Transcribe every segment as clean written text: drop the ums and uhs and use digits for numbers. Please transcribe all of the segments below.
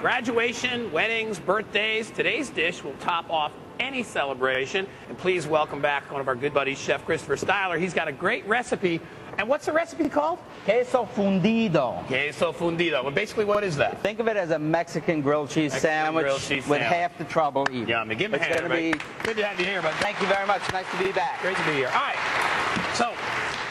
Graduation, weddings, birthdays. Today's dish will top off any celebration. And please welcome back one of our good buddies, Chef Christopher Styler. He's got a great recipe. And what's the recipe called? Queso Fundido. Queso Fundido. Well, basically, what is that? Think of it as a Mexican grilled cheese sandwich with half the trouble eating. Yummy. Give me a hand, right? Good to have you here, bud. Thank you very much. Nice to be back. Great to be here. All right. So,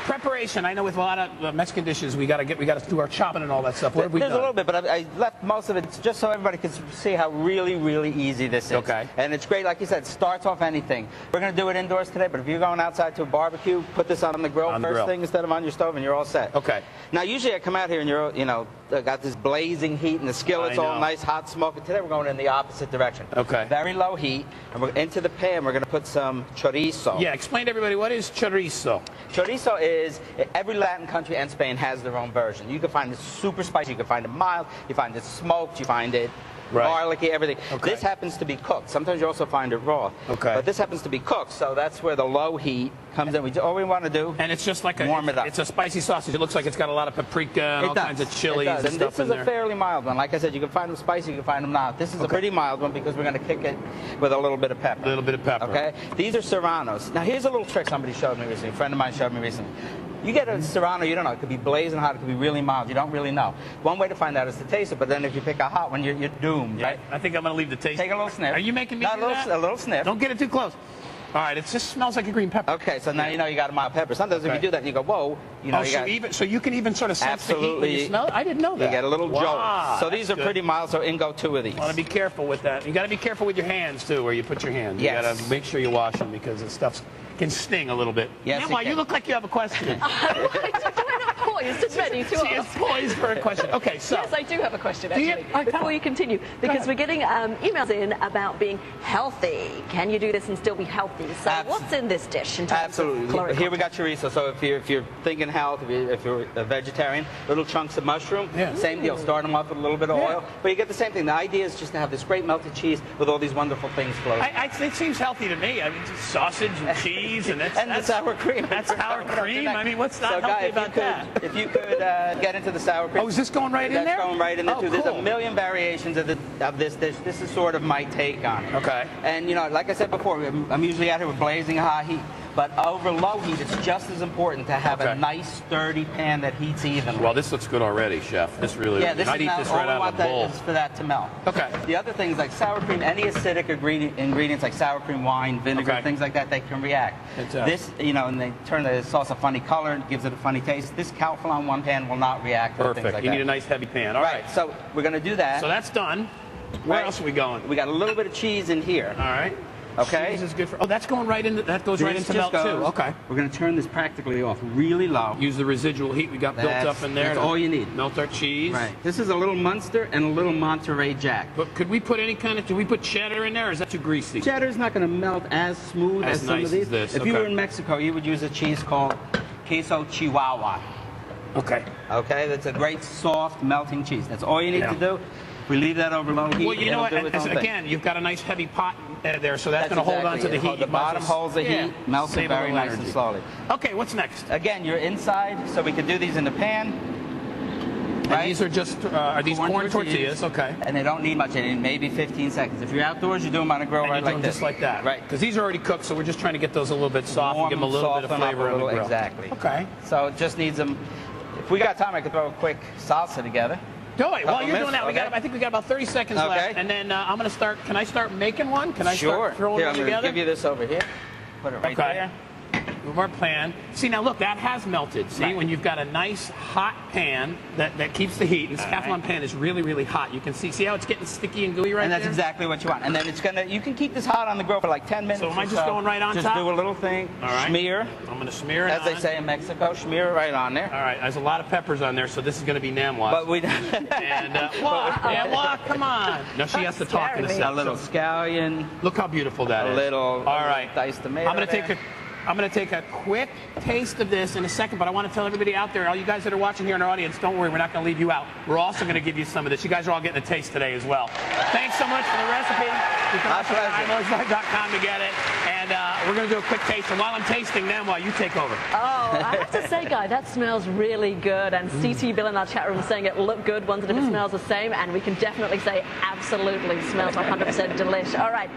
preparation. I know with a lot of Mexican dishes, we got to do our chopping and all that stuff. What have we done? There's a little bit, but I left most of it just so everybody can see how really, really easy this is. Okay. And it's great, like you said, starts off anything. We're going to do it indoors today, but if you're going outside to a barbecue, put this on the grill first thing instead of on your stove, and you're all set. Okay. Now, usually I come out here and you're, got this blazing heat and the skillet's all nice, hot smoke. And today we're going in the opposite direction. Okay. Very low heat, and we're into the pan. We're going to put some chorizo. Yeah. Explain to everybody, what is chorizo? Chorizo is, every Latin country and Spain has their own version. You can find it super spicy, you can find it mild, you find it smoked, you find it garlicky, everything. Okay. This happens to be cooked. Sometimes you also find it raw. Okay. But this happens to be cooked, so that's where the low heat comes in. All we want to do and it's just like warm it up. It's a spicy sausage. It looks like it's got a lot of paprika and all kinds of chilies and stuff this in there. is a fairly mild one. Like I said, you can find them spicy, you can find them not. This is a pretty mild one because we're going to kick it with a little bit of pepper. A little bit of pepper. Okay? These are serranos. Now, here's a little trick somebody showed me recently. A friend of mine showed me recently. You get a serrano, you don't know. It could be blazing hot, it could be really mild. You don't really know. One way to find out is to taste it, but then if you pick a hot one, you're doomed, right? I think I'm going to leave the taste. Take a little sniff. Are you making me do that? A little sniff. Don't get it too close. All right, it just smells like a green pepper. Okay, so now you know you got a mild pepper. Sometimes if you do that, you go, whoa. So you can even sort of sense the heat when you smell it? I didn't know that. You get a little jolt. So these are pretty mild, so in go 2 of these. You want to be careful with that. You got to be careful with your hands, too, where you put your hands. Yes. You got to make sure you wash them because the stuff can sting a little bit. Yes, Emma, you look like you have a question. Poised and ready to She is poised for a question. Okay, so. Yes, I do have a question, actually, before you continue, because we're getting emails in about being healthy. Can you do this and still be healthy? So what's in this dish in terms of caloric Here we got chorizo, so if you're thinking health, if you're a vegetarian, little chunks of mushroom, same deal. Start them off with a little bit of oil, but you get the same thing. The idea is just to have this great melted cheese with all these wonderful things floating. It seems healthy to me. I mean, sausage and cheese and the sour cream. That's sour cream? I mean, what's not healthy about that? If you could get into the sour cream. Oh, is this going right in there? That's going right in there, too. Cool. There's a million variations of this dish. This is sort of my take on it. Okay. And, like I said before, I'm usually out here with blazing hot heat. But over low heat, it's just as important to have a nice, sturdy pan that heats evenly. Well, this looks good already, Chef. This really I'd eat this right out of the bowl. For that to melt. Okay. The other things like sour cream, any acidic ingredients like sour cream, wine, vinegar, things like that, they can react. This, and they turn the sauce a funny color, and gives it a funny taste. This Calphalon one pan will not react. Perfect. Things like You that. need a nice heavy pan. All right. So we're going to do that. So that's done. Where else are we going? We got a little bit of cheese in here. All right. Okay. Cheese is good for. Oh, that's going right into. That goes right into melt too. Okay. We're going to turn this practically off really low. Use the residual heat we got built up in there. That's all you need. Melt our cheese. Right. This is a little Munster and a little Monterey Jack. But could we put any kind of? Do we put cheddar in there, or is that too greasy? Cheddar's not going to melt as smooth as some of these. This. If you were in Mexico, you would use a cheese called Queso Chihuahua. Okay. Okay. That's a great soft melting cheese. That's all you need to do. We leave that over low heat. Well, you know what? Again, you've got a nice heavy pot there, so that's going to hold on to the heat. The bottom holds the heat, melts it very nice and slowly. Okay, what's next? Again, you're inside, so we can do these in the pan. Right? And these are just these corn tortillas, okay. And they don't need much, they need maybe 15 seconds. If you're outdoors, you do them on a grill right like this. Just like that. Right. Because these are already cooked, so we're just trying to get those a little bit soft and give them a little bit of flavor on the grill. Exactly. Okay. So it just needs them. If we got time, I could throw a quick salsa together. Do it. While you're doing that, I think we got about 30 seconds left. And then I'm going to start. Can I start making one? Can I start throwing them together? I'm going to give you this over here. Put it right there. Move our pan. See, now look, that has melted. See, when you've got a nice hot pan that keeps the heat, and this Calphalon pan is really, really hot. You can see how it's getting sticky and gooey right there? And that's exactly what you want. And then you can keep this hot on the grill for like 10 minutes. So am I just going right on top? Just do a little thing. All right. Smear. I'm going to smear it As they say in Mexico, smear it right on there. All right. There's a lot of peppers on there, so this is going to be namwas. But we walk, come on. No, she has to talk in a second. A little scallion. Look how beautiful that is. A little all right. Diced tomato. I'm going to take a quick taste of this in a second, but I want to tell everybody out there, all you guys that are watching here in our audience, don't worry, we're not going to leave you out. We're also going to give you some of this. You guys are all getting a taste today as well. Thanks so much for the recipe. You can also go to imoslife.com to get it. And And we're going to do a quick taste. And while I'm tasting them, while you take over. Oh, I have to say, Guy, that smells really good. And CT Bill in our chat room saying it looked good, wondered if it smells the same. And we can definitely say absolutely smells 100% delish. All right.